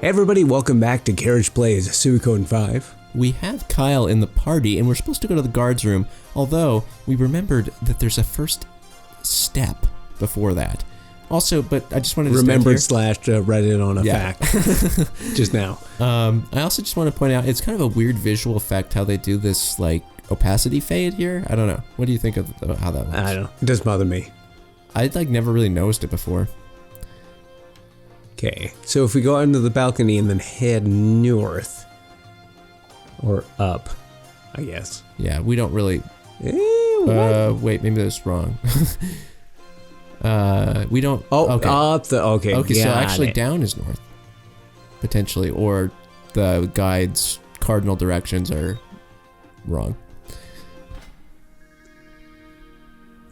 everybody, welcome back to Carriage Plays Suikoden 5. We have Kyle in the party, and we're supposed to go to the guards room, although we remembered that there's a first step before that. Also, but I just wanted to read it on a fact just now. I also just want to point out, it's kind of a weird visual effect how they do this, like, opacity fade here. I don't know. What do you think of how that looks? I don't know. It does bother me. I'd, like, never really noticed it before. Okay, so if we go out into the balcony and then head north, or up, I guess. Yeah, we don't really... wait, maybe that's wrong. We don't... Oh, okay. Up the... Okay, okay, so actually down is north, potentially, or the guide's cardinal directions are wrong.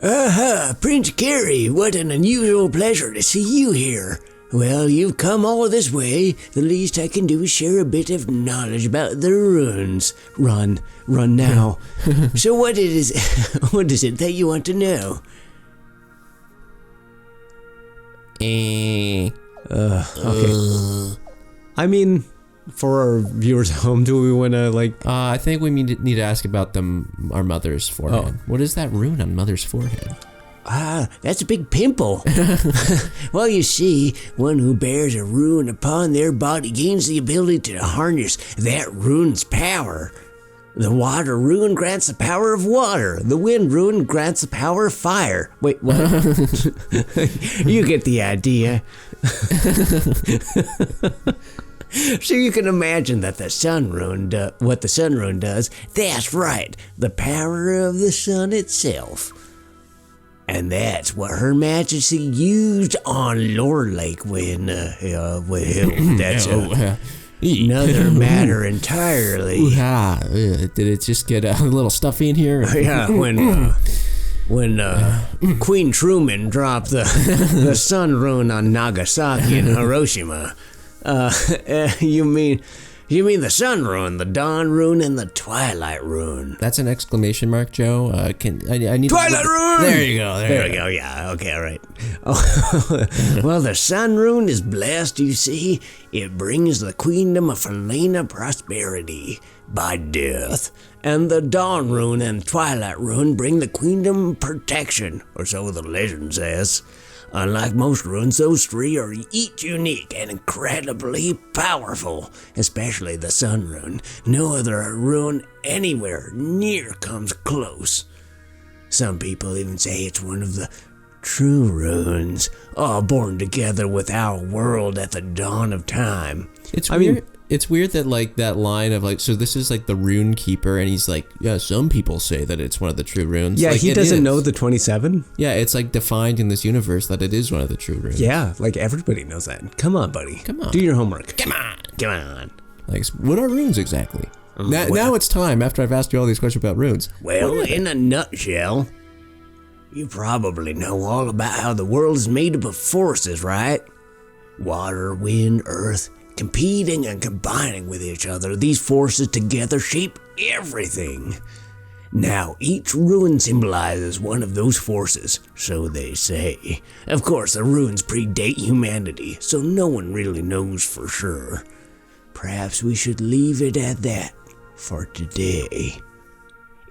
Prince Carrie, what an unusual pleasure to see you here. Well, you've come all this way. The least I can do is share a bit of knowledge about the runes. Run now. So what is it that you want to know? Okay. I mean, for our viewers at home, do we want to, like... I think we need to ask about our mother's forehead. Oh. What is that rune on mother's forehead? That's a big pimple. Well, you see, one who bears a rune upon their body gains the ability to harness that rune's power. The water rune grants the power of water. The wind rune grants the power of fire. Wait, what? You get the idea. So you can imagine that the sun rune what the sun rune does. That's right, the power of the sun itself. And that's what Her Majesty used on Lord Lake when, that's another matter entirely. Did it just get a little stuffy in here? Yeah, when Queen Truman dropped the sun rune on Nagasaki and Hiroshima. You mean the sun rune, the dawn rune, and the twilight rune. That's an exclamation mark, Joe. I need Twilight rune! There you go. There we go. Yeah, okay, all right. Oh, well, the sun rune is blessed, you see. It brings the queendom of Helena prosperity by death. And the dawn rune and twilight rune bring the queendom protection, or so the legend says. Unlike most runes, those three are each unique and incredibly powerful, especially the sun rune. No other rune anywhere near comes close. Some people even say it's one of the true runes, all born together with our world at the dawn of time. It's weird that, like, that line of, like, so this is, like, the rune keeper, and he's like, yeah, some people say that it's one of the true runes. Yeah, like, he doesn't know the 27? Yeah, it's, like, defined in this universe that it is one of the true runes. Yeah, like, everybody knows that. Come on, buddy. Come on. Do your homework. Come on. Like, what are runes exactly? Now it's time, after I've asked you all these questions about runes. Well, in a nutshell, you probably know all about how the world is made up of forces, right? Water, wind, earth. Competing and combining with each other, these forces together shape everything. Now, each rune symbolizes one of those forces, so they say. Of course, the runes predate humanity, so no one really knows for sure. Perhaps we should leave it at that for today.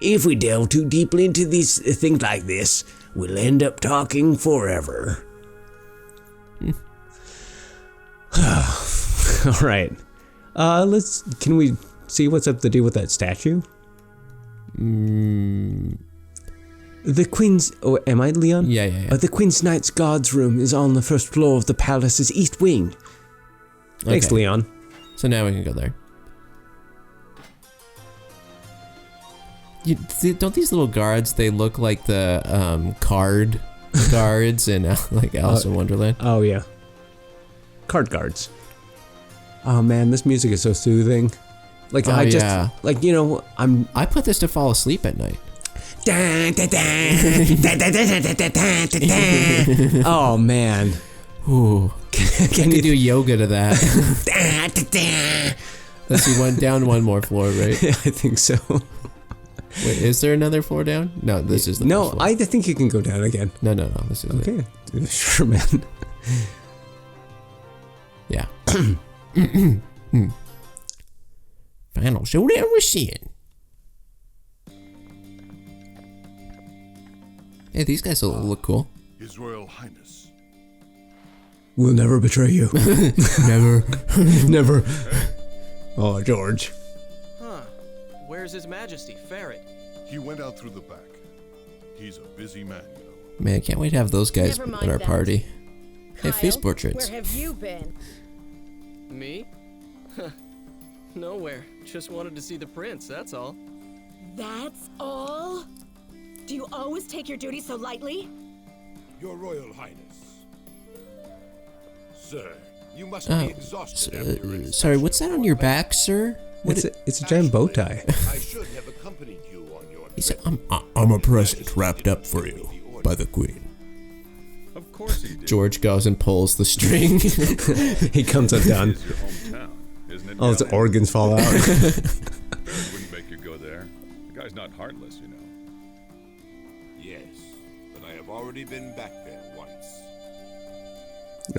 If we delve too deeply into these things like this, we'll end up talking forever. All right. Can we see what's up to do with that statue? The Queen's... Oh, am I Leon? Yeah. The Queen's Knight's Guards room is on the first floor of the palace's east wing. Thanks, Leon. So now we can go there. Don't these little guards, they look like the card guards in like Alice in Wonderland? Oh, yeah. Card guards. Oh man, this music is so soothing. Like I put this to fall asleep at night. Oh man. Ooh. Can you do yoga to that? Let's see, one more floor, right? I think so. Wait, is there another floor down? No, this is the first floor. I think you can go down again. No, this is okay. Sure, man. Yeah. Final showdown with Sin. Hey, these guys will look cool. His Royal Highness. We'll never betray you. Never. Never. Oh, George. Huh. Where's His Majesty, Ferid? He went out through the back. He's a busy man, you know. Man, can't wait to have those guys Never mind at our that. party. Hey, Kyle, face portraits. Where have you been? Me? Nowhere. Just wanted to see the prince, that's all. That's all? Do you always take your duties so lightly? Your Royal Highness. Sir, you must be exhausted after your Sorry, what's that on your back, sir? What It's a giant bow tie. I should have accompanied you on your he said, trip. I'm a present wrapped up for you by the Queen. Of course he did. George goes and pulls the string. He comes undone. It's your hometown, isn't it? All his Galen? organs fall out. Ferid wouldn't make you go there. The guy's not heartless, you know. Yes, but I have already been back there once.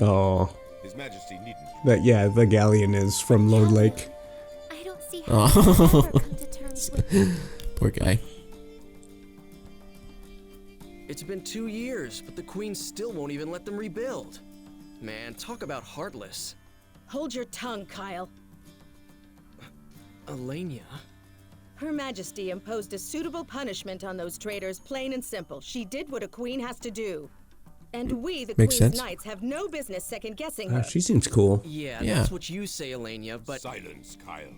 Oh, His Majesty needn't. the galleon is from Lord Lake. I don't see how I'll ever come to terms with Poor guy. It's been 2 years, but the queen still won't even let them rebuild. Man, talk about heartless. Hold your tongue, Kyle. Elenia? Her Majesty imposed a suitable punishment on those traitors, plain and simple. She did what a queen has to do. And we, the Makes Queen's sense. Knights, have no business second-guessing Oh, her. she seems cool. Yeah, Yeah. that's what you say, Elenia, but Silence, Kyle.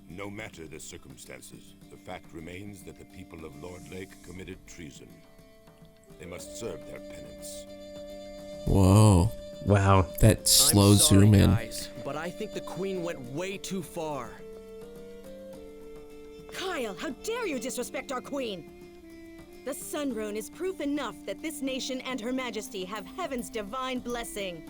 No matter the circumstances, the fact remains that the people of Lord Lake committed treason. They must serve their penance. Whoa. Wow. That slow I'm sorry, zoom in. guys, but I think the queen went way too far. Kyle, how dare you disrespect our queen? The Sun Rune is proof enough that this nation and Her Majesty have heaven's divine blessing.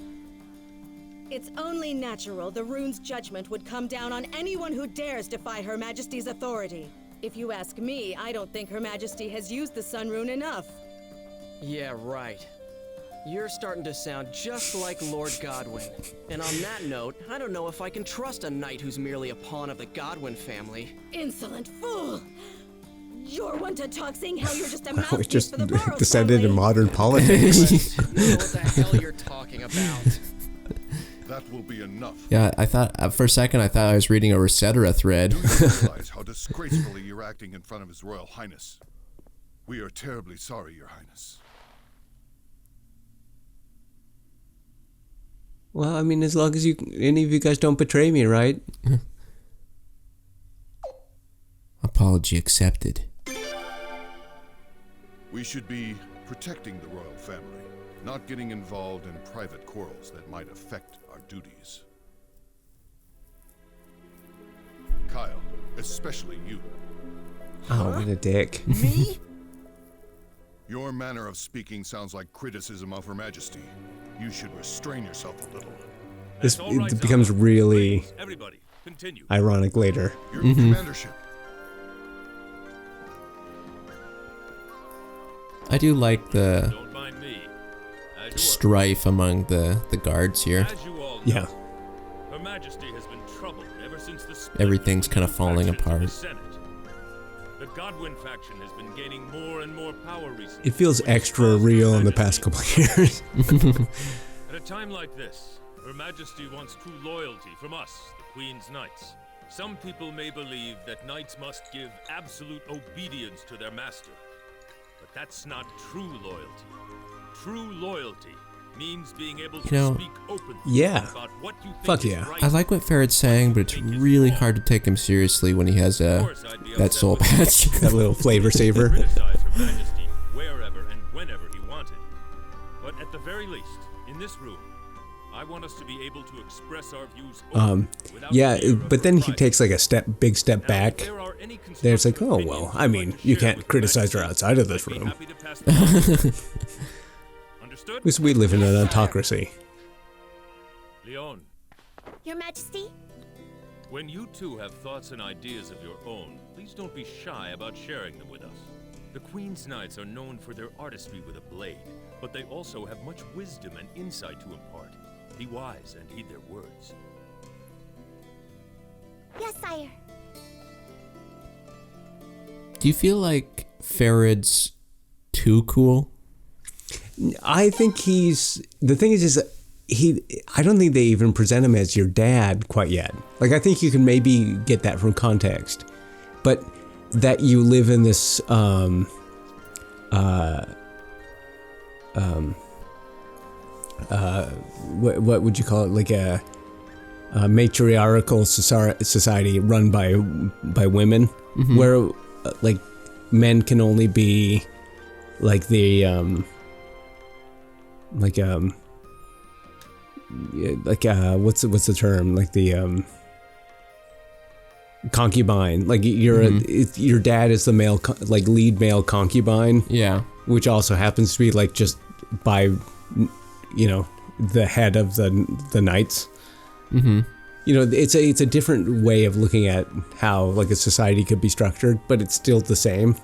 It's only natural the rune's judgment would come down on anyone who dares defy Her Majesty's authority. If you ask me, I don't think Her Majesty has used the Sun Rune enough. Yeah, right. You're starting to sound just like Lord Godwin. And on that note, I don't know if I can trust a knight who's merely a pawn of the Godwin family. Insolent fool! You're one to talk saying how you're just a We mouthpiece just for the Boros descended in family. modern politics. You know what the hell you're talking about. That will be enough. Yeah, I thought, for a second, I thought I was reading a Resetera thread. Do you realize how disgracefully you're acting in front of His Royal Highness? We are terribly sorry, Your Highness. Well, I mean, as long as any of you guys don't betray me, right? Apology accepted. We should be protecting the royal family, not getting involved in private quarrels that might affect our duties. Kyle, especially you. Oh, what a dick. Me? Your manner of speaking sounds like criticism of Her Majesty. You should restrain yourself a little. This it becomes really Everybody, continue. ironic later. Your commandership. I do like the Don't mind me. As you strife among the guards here. As you all know, Yeah. Her Majesty has been troubled ever since the split Everything's between kinda two falling factions of the apart. Senate. The Godwin faction has been gaining more and more power recently. It feels which extra caused real Her in the Majesty past couple of years. At a time like this, Her Majesty wants true loyalty from us, the Queen's Knights. Some people may believe that knights must give absolute obedience to their master. But that's not true loyalty. True loyalty means being able to You know, speak openly yeah. about what you think Fuck is yeah. right. I like what Ferid's saying, but it's really hard to take him seriously when he has that soul patch. That little flavor saver. Criticize Her Majesty wherever and whenever he wanted. But at the very least, in this room, I want us to be able to express our views openly, without Yeah, fear of but then he reprisal. takes like a big step Now, if back. there are any Then it's like, constructive oh, opinions well, you'd I mean, like to you share can't with criticize her Majesty, outside of this I'd be room. happy to pass them on. Understood? Because we live in an autocracy. Leon, Your Majesty? when you two have thoughts and ideas of your own, please don't be shy about sharing them with us. The Queen's Knights are known for their artistry with a blade, but they also have much wisdom and insight to impart. Be wise and heed their words. Yes, sire. Do you feel like Ferid's too cool? I think the thing is I don't think they even present him as your dad quite yet. Like, I think you can maybe get that from context, but that you live in this, what would you call it? Like a matriarchal society run by women, where like men can only be like the what's the term, like the concubine, like your dad is the male lead male concubine, which also happens to be like just by the head of the knights. It's a different way of looking at how like a society could be structured, but it's still the same,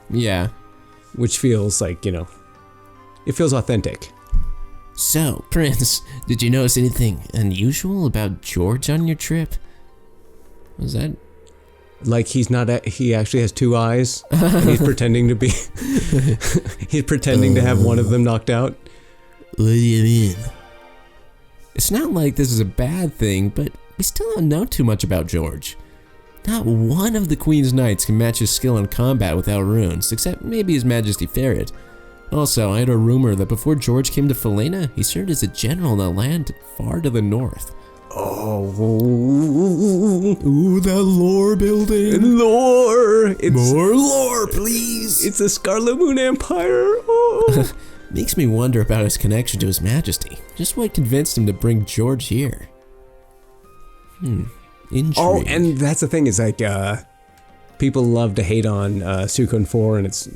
which feels like it feels authentic. So, Prince, did you notice anything unusual about George on your trip? Was that... Like he actually has two eyes, and he's pretending to be... he's pretending to have one of them knocked out? What do you mean? It's not like this is a bad thing, but we still don't know too much about George. Not one of the Queen's Knights can match his skill in combat without runes, except maybe His Majesty Ferid. Also, I heard a rumor that before George came to Felina, he served as a general in a land far to the north. Oh. Ooh, that lore building. Lore! More lore, please! It's the Scarlet Moon Empire! Oh. Makes me wonder about his connection to His Majesty. Just what convinced him to bring George here. Intrigue. Oh, and that's the thing, is like, people love to hate on Suikoden 4 and its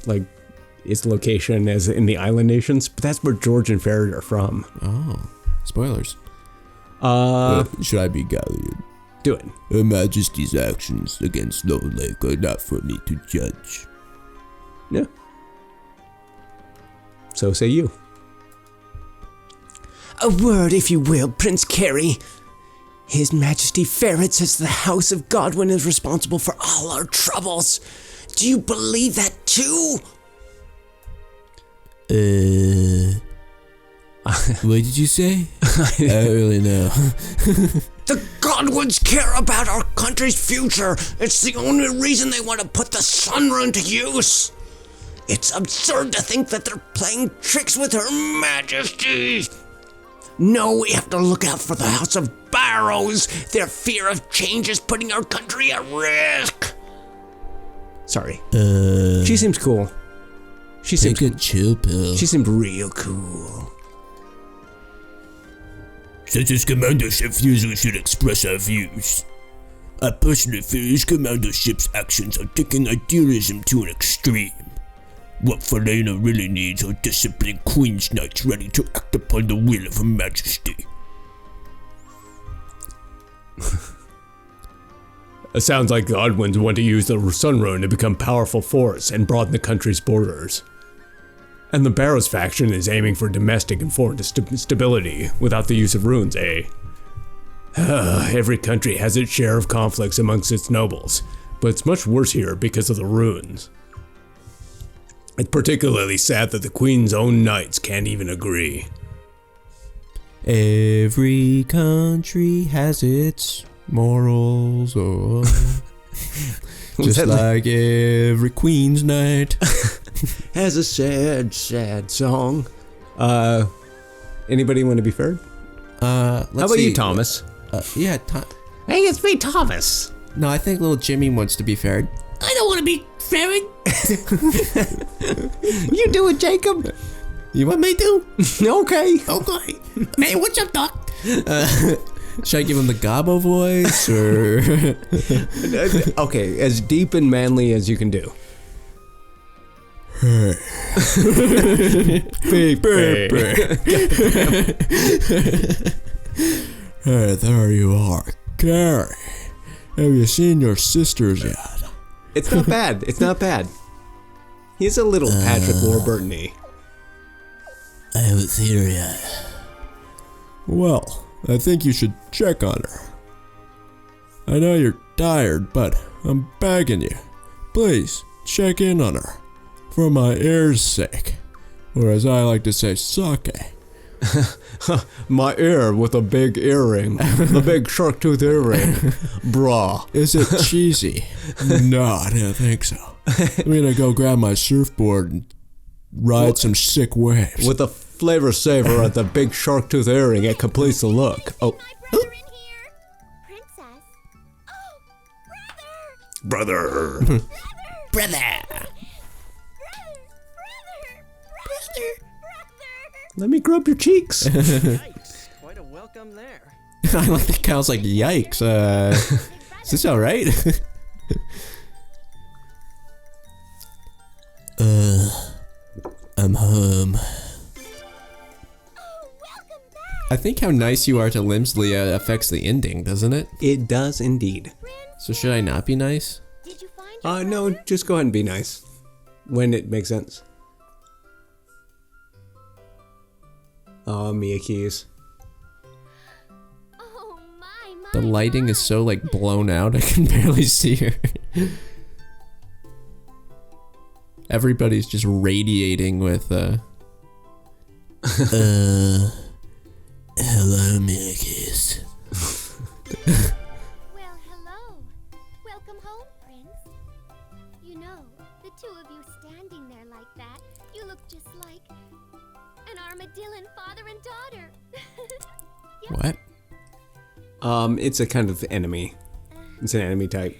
location as in the island nations, but that's where George and Ferid are from. Oh, spoilers. Should I be Galleon? Do it. Her Majesty's actions against Lord Lake are not for me to judge. Yeah. So say you. A word, if you will, Prince Carrie. His Majesty Ferid says the House of Godwin is responsible for all our troubles. Do you believe that too? What did you say? I don't really know. The Godwins care about our country's future. It's the only reason they want to put the Sun Rune to use. It's absurd to think that they're playing tricks with Her Majesty. No, we have to look out for the House of Barrows. Their fear of change is putting our country at risk. Sorry. She seems cool. Take a chill pill. She seemed real cool. Since his commandership feels we should express our views. I personally feel his commandership's actions are taking idealism to an extreme. What Felina really needs are disciplined Queen's Knights ready to act upon the will of Her Majesty. It sounds like the Godwins want to use the Sun Rune to become powerful force and broaden the country's borders. And the Barrows faction is aiming for domestic and foreign stability without the use of runes, eh? Every country has its share of conflicts amongst its nobles, but it's much worse here because of the runes. It's particularly sad that the Queen's own knights can't even agree. Every country has its morals, just like every Queen's Knight. Has a sad, sad song. Anybody want to be Ferid? How about you, Thomas? Hey, it's me, Thomas. No, I think little Jimmy wants to be Ferid. I don't want to be Ferid. You do it, Jacob. You want me to? Okay. Okay. Hey, what's up, Doc? Should I give him the Gobbo voice, or? Okay, as deep and manly as you can do. Big Hey, there you are, Carrie. Have you seen your sisters yet? It's not bad. It's not bad. He's a little Patrick Warburton-y. I haven't seen her yet. Well, I think you should check on her. I know you're tired, but I'm begging you. Please, check in on her. For my ear's sake. Or as I like to say, sake. My ear with a big earring. The big shark tooth earring. Bruh. Is it cheesy? No, I don't think so. I'm gonna go grab my surfboard and ride some sick waves. With the flavor saver at the big shark tooth earring, it completes the look. Oh. My brother in here. Princess. Oh, Brother. brother. Brother! Let me grab your cheeks. Yikes, quite a welcome there. I like that Kyle's like, yikes, is this alright? I'm home. I think how nice you are to Limsley affects the ending, doesn't it? It does indeed. So should I not be nice? Did you find your No, brother? just go ahead and be nice. When it makes sense. Oh, Mia Keys. Oh my. The lighting is so like blown out, I can barely see her. Everybody's just radiating with Hello, Mickey's. Well, hello. Welcome home, Prince. You know, the two of you standing there like that, you look just like an armadillo father and daughter. What? It's a kind of enemy. It's an enemy type.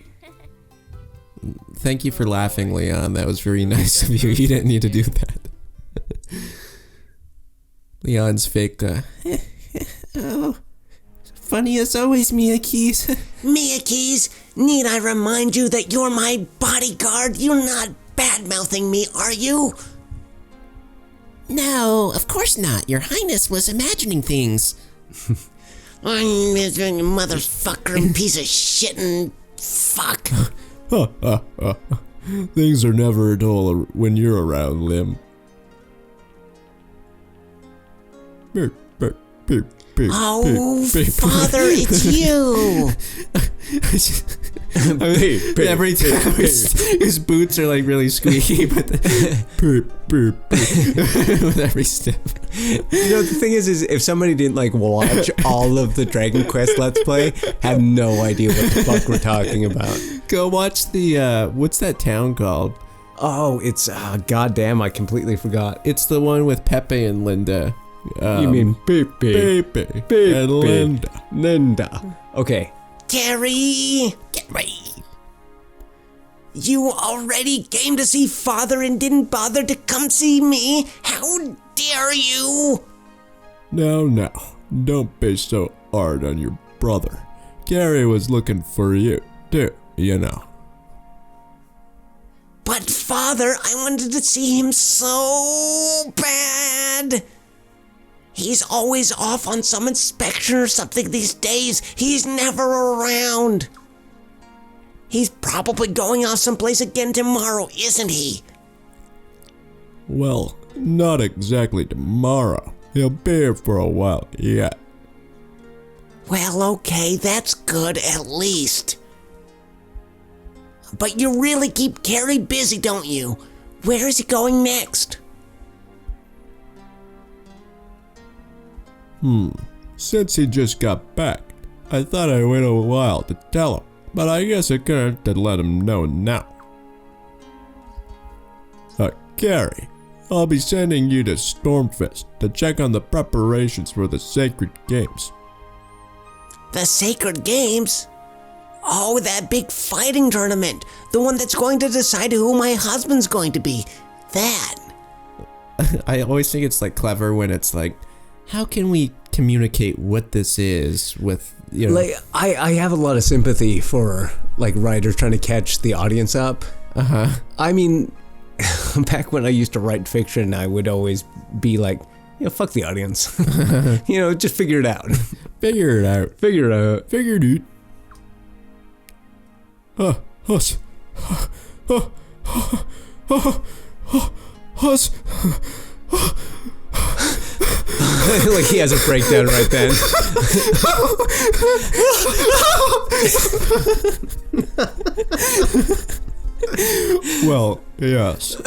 Thank you for laughing, Leon. That was very nice of you. You didn't need to do that. Leon's fake, Oh, funny as always, Miyakees. Miyakees, need I remind you that you're my bodyguard? You're not bad-mouthing me, are you? No, of course not. Your Highness was imagining things. Motherfucker and piece of shit and fuck. Things are never dull when you're around, Lim. Oh, Father, it's you. Every time his boots are like really squeaky, but with every step. You know, the thing is if somebody didn't like watch all of the Dragon Quest Let's Play, have no idea what the fuck we're talking about. Go watch the, what's that town called? Oh, it's, goddamn, I completely forgot. It's the one with Pepe and Linda. You mean Pepe and Linda. Linda. Okay. Carrie, Get ready. you already came to see Father and didn't bother to come see me? How dare you? No, don't be so hard on your brother. Gary was looking for you, too, you know. But Father, I wanted to see him so bad. He's always off on some inspection or something these days. He's never around. He's probably going off someplace again tomorrow, isn't he? Well, not exactly tomorrow. He'll be here for a while yet. Well, okay, that's good at least. But you really keep Carrie busy, don't you? Where is he going next? Since he just got back, I thought I'd wait a while to tell him, but I guess I could have to let him know now. Gary, I'll be sending you to Stormfist to check on the preparations for the Sacred Games. The Sacred Games? Oh, that big fighting tournament. The one that's going to decide who my husband's going to be. That. I always think it's like clever when it's like, how can we communicate what this is with, you know? Like, I have a lot of sympathy for, like, writers trying to catch the audience up. Uh-huh. I mean, back when I used to write fiction, I would always be like, fuck the audience. Just figure it out. Figure it out. Figure it out. Figure it out. Like he has a breakdown right then. Well, yes.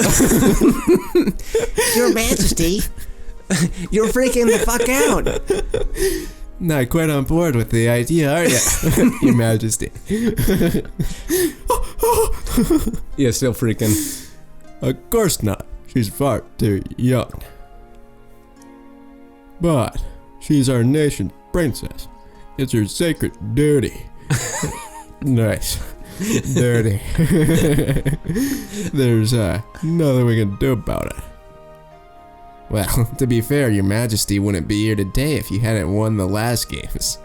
Your Majesty, you're freaking the fuck out. Not quite on board with the idea, are you, Your Majesty? Yeah, still freaking. Of course not. She's far too young. But she's our nation's princess. It's her sacred duty. Nice. Dirty. There's nothing we can do about it. Well, to be fair, Your Majesty wouldn't be here today if you hadn't won the last games.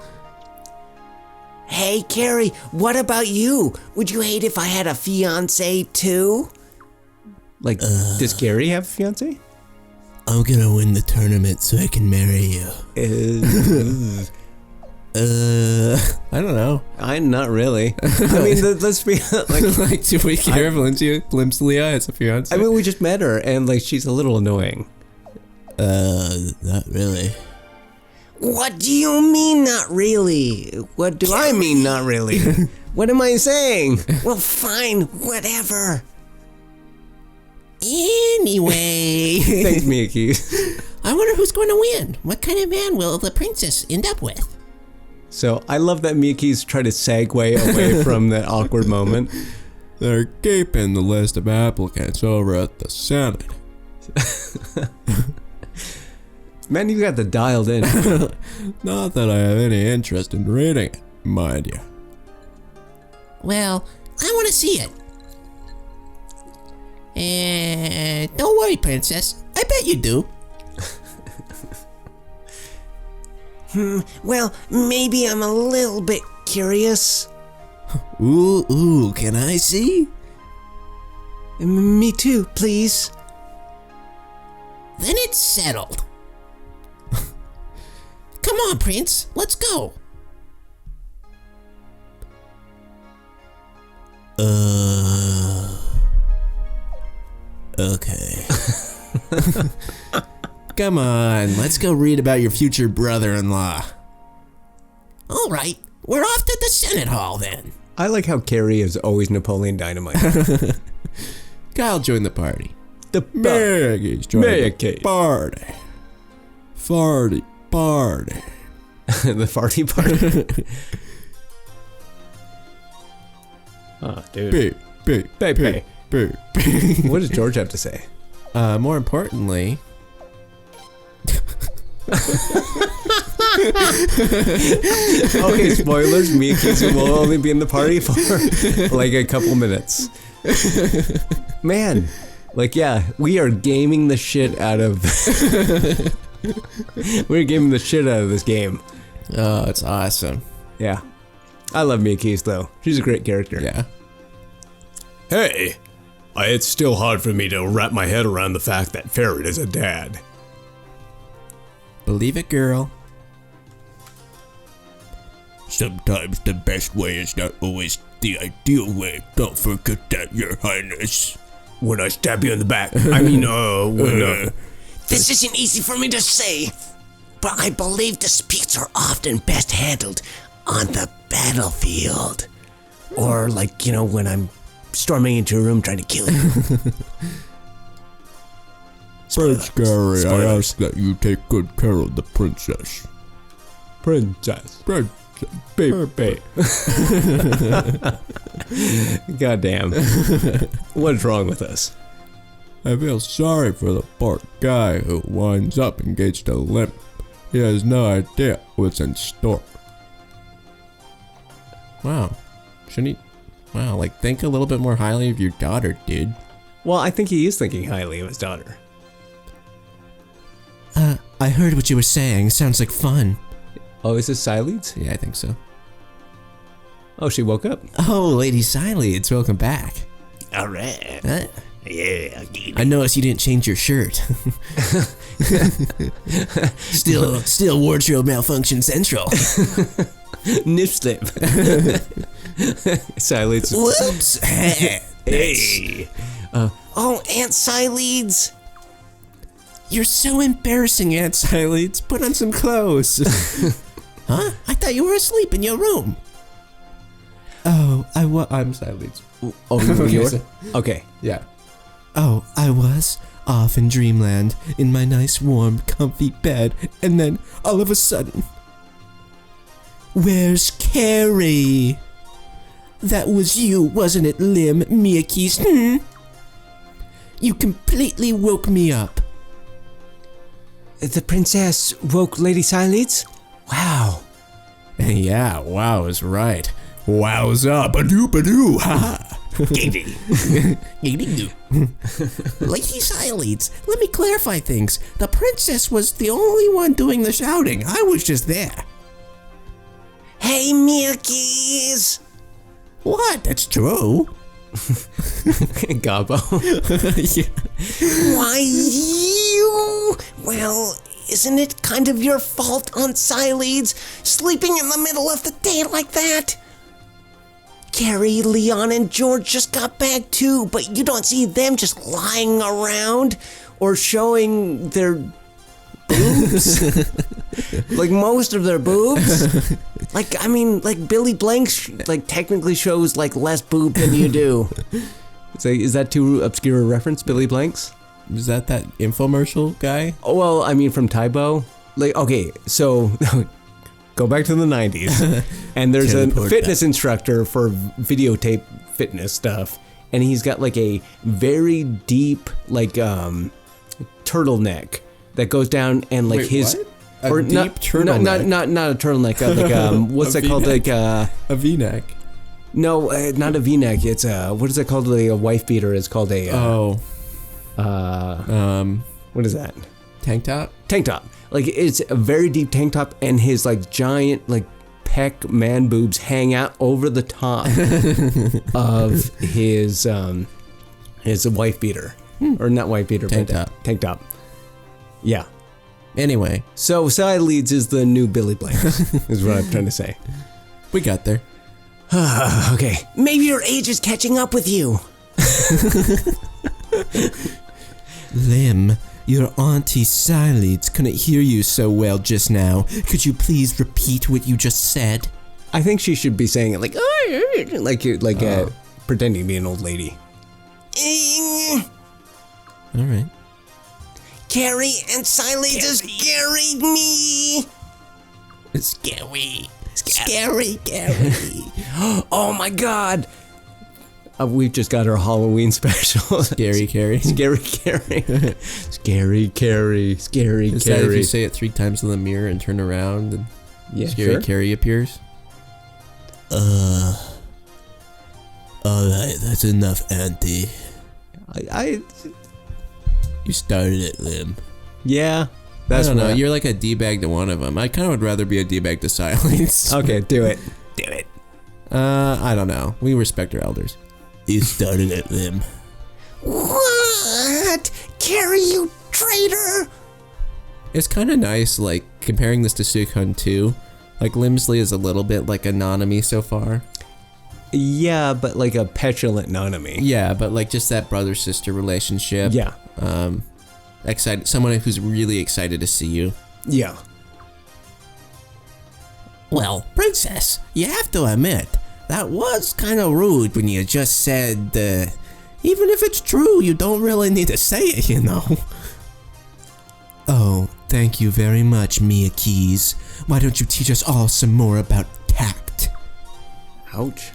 Hey, Carrie, what about you? Would you hate if I had a fiancé too? Like, does Gary have a fiance? I'm gonna win the tournament so I can marry you. I don't know. I'm not really. I mean, let's be like, do we care if Lindsay glimpse Leah as a fiance? I mean, we just met her, and like, she's a little annoying. Not really. What do you mean, not really? What do I mean, not really? What am I saying? Well, fine, whatever. Anyway. Thanks, Miyaki. I wonder who's going to win. What kind of man will the princess end up with? So, I love that Miyaki's trying to segue away from that awkward moment. They're keeping the list of applicants over at the Senate. Man, you got the dialed in. Not that I have any interest in reading it, mind you. Well, I want to see it. Don't worry, princess. I bet you do. Well, maybe I'm a little bit curious. Ooh, can I see? Me too, please. Then it's settled. Come on, Prince, let's go. Okay. Come on, let's go read about your future brother-in-law. All right, we're off to the Senate Hall then. I like how Carrie is always Napoleon Dynamite. Kyle joined the party. Maggie's joining the party. Farty party. The farty party. Oh, dude. Beep. What does George have to say? More importantly... Okay, spoilers. Miyaki's will only be in the party for like a couple minutes. Man, like, yeah, we are gaming the shit out of... We're gaming the shit out of this game. Oh, it's awesome. Yeah. I love Miyaki's though. She's a great character. Yeah. Hey, it's still hard for me to wrap my head around the fact that Ferid is a dad. Believe it, girl. Sometimes the best way is not always the ideal way. Don't forget that, Your Highness. When I stab you in the back. I mean, This isn't easy for me to say, but I believe disputes are often best handled on the battlefield. Or like, when I'm storming into a room trying to kill you. Prince Gary, I ask that you take good care of the princess. Princess. Baby. Goddamn. What's wrong with us? I feel sorry for the poor guy who winds up engaged to limp. He has no idea what's in store. Wow. Shouldn't he... Wow, like, think a little bit more highly of your daughter, dude. Well, I think he is thinking highly of his daughter. I heard what you were saying. Sounds like fun. Oh, is this Sileeds? Yeah, I think so. Oh, she woke up. Oh, Lady Sileeds, welcome back. All right. Yeah, I noticed you didn't change your shirt. Still wardrobe malfunction central. Nip slip. Sileeds. Whoops. Hey. Oh, Aunt Sileeds. You're so embarrassing, Aunt Sileads. Put on some clothes. Huh? I thought you were asleep in your room. Oh, I'm Sileads. Oh, you were? Okay. Yeah. Oh, I was off in dreamland in my nice, warm, comfy bed, and then all of a sudden, where's Carrie? That was you, wasn't it, Lim Miyakis? You completely woke me up. The princess woke Lady Sileads? Wow. Yeah, wow is right. Wowza, badoo, ha. Giddy. Lady Sileads, let me clarify things. The princess was the only one doing the shouting. I was just there. Hey, Miyakis. What? That's true. Gobbo. Yeah. Why, you? Well, isn't it kind of your fault, Aunt Sileads, sleeping in the middle of the day like that? Carrie, Leon, and George just got back too, but you don't see them just lying around or showing their boobs. Like most of their boobs. Like, I mean, like Billy Blanks like technically shows like less boob than you do. So is that too obscure a reference, Billy Blanks? Is that infomercial guy? Oh, well, I mean from Tybo. Like, okay, so go back to the 90s, and there's a fitness instructor for videotape fitness stuff, and he's got like a very deep like turtleneck that goes down, and like Wait, his what? A deep turtleneck? Not a turtleneck, like what's that called, like a V-neck. No, not a V-neck. It's what is it called? Like a wife beater. It's called a what is that? Tank top? Tank top. Like it's a very deep tank top, and his like giant like pec man boobs hang out over the top of his wife beater, or not wife beater, Tank but top. Tank top. Yeah. Anyway, so Sileads is the new Billy Blanks, is what I'm trying to say. We got there. Okay, maybe your age is catching up with you. Lim, your Auntie Sileads couldn't hear you so well just now. Could you please repeat what you just said? I think she should be saying it like pretending to be an old lady. All right. Carrie and Sileads is scaring me. Scary. Scary, Gary. Oh my god. We've just got our Halloween special. Scary Carrie. Scary Carrie. Scary Carrie. Scary Is that if Carrie. you say it 3 times in the mirror and turn around and Yeah, Scary sure. Carrie appears? Alright, that's enough, Auntie. You started it, Lim. Yeah. That's That's I don't know. what- You're like a D-bag to one of them. I kind of would rather be a D-bag to Sileads. Okay, do it. Do it. I don't know. We respect our elders. You started it, Lim. What? Carrie, you traitor! It's kind of nice, like, comparing this to Suikoden 2. Like, Limsley is a little bit like a Nanami so far. Yeah, but like a petulant Nanami. Yeah, but like just that brother-sister relationship. Yeah. Excited, someone who's really excited to see you. Yeah. Well, Princess, you have to admit, that was kind of rude when you just said, even if it's true, you don't really need to say it, you know. Oh, thank you very much, Miyakis. Why don't you teach us all some more about tact? Ouch.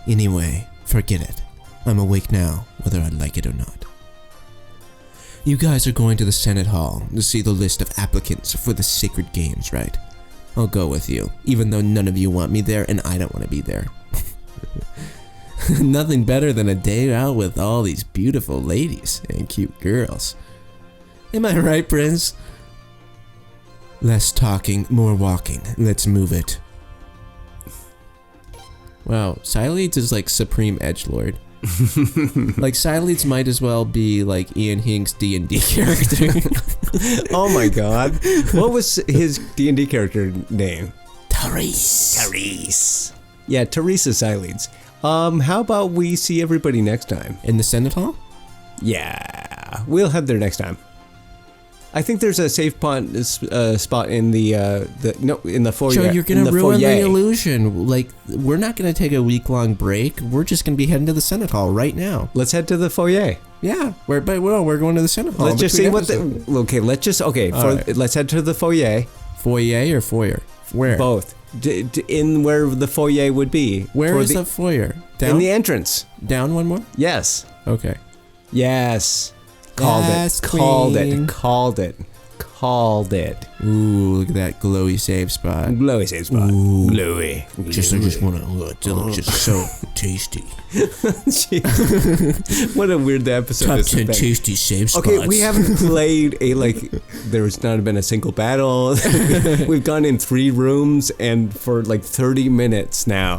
Anyway, forget it. I'm awake now, whether I like it or not. You guys are going to the Senate Hall to see the list of applicants for the Sacred Games, right? I'll go with you, even though none of you want me there and I don't want to be there. Nothing better than a day out with all these beautiful ladies and cute girls. Am I right, Prince? Less talking, more walking. Let's move it. Wow, Sileads is like supreme edgelord. Like Sileads might as well be like Ian Hink's D&D character. Oh my god. What was his D&D character name? Therese. Yeah, Teresa Sileads. How about we see everybody next time? In the Senate Hall? Yeah, we'll head there next time. I think there's a safe spot in the foyer. Joe, you're gonna in the ruin foyer. the illusion. Like, we're not gonna take a week-long break. We're just gonna be heading to the Senate Hall right now. Let's head to the foyer. Yeah, we're going to the Senate Hall. Let's just see what between episodes. okay, let's head to the foyer. Foyer or foyer? Where? Both. In where the foyer would be. Where is the foyer? Down? In the entrance. Down one more? Yes. Okay. Yes. Called Yes, it. Called queen. it. Called it. Called it. Ooh, look at that glowy save spot. Glowy save spot. Ooh. Glowy. I just want to. It looks just so tasty. What a weird episode Top this 10 has been. tasty save spots. Okay, we haven't played there's not been a single battle. We've gone in 3 rooms and for like 30 minutes now.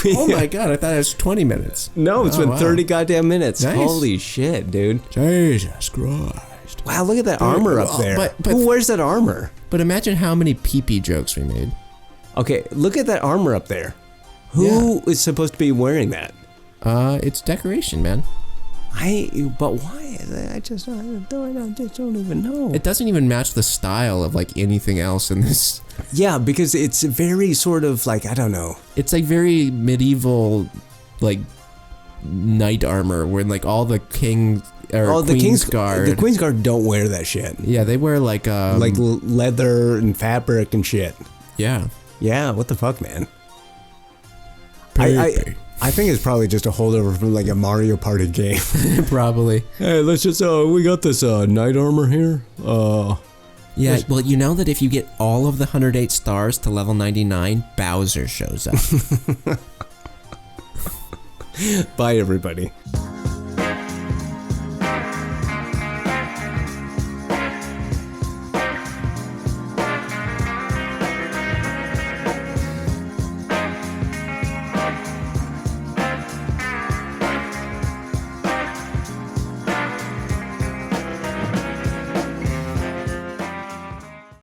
Oh my god, I thought it was 20 minutes. No, it's Oh, been wow. 30 goddamn minutes. Nice. Holy shit, dude. Jesus Christ. Wow, look at that armor up there. but- Who wears that armor? But imagine how many pee-pee jokes we made. Okay, look at that armor up there. Who is supposed to be wearing that? It's decoration, man. But why? I just don't even know. It doesn't even match the style of like anything else in this. Yeah, because it's very sort of like, I don't know. It's like very medieval, like knight armor, where like all the king or the Queen's Guard. The Queen's Guard don't wear that shit. Yeah, they wear like Leather and fabric and shit. Yeah. Yeah, what the fuck, man? I think it's probably just a holdover from like a Mario Party game. Probably. Hey, let's just we got this knight armor here. Yeah, well, you know that if you get all of the 108 stars to level 99, Bowser shows up. Bye, everybody.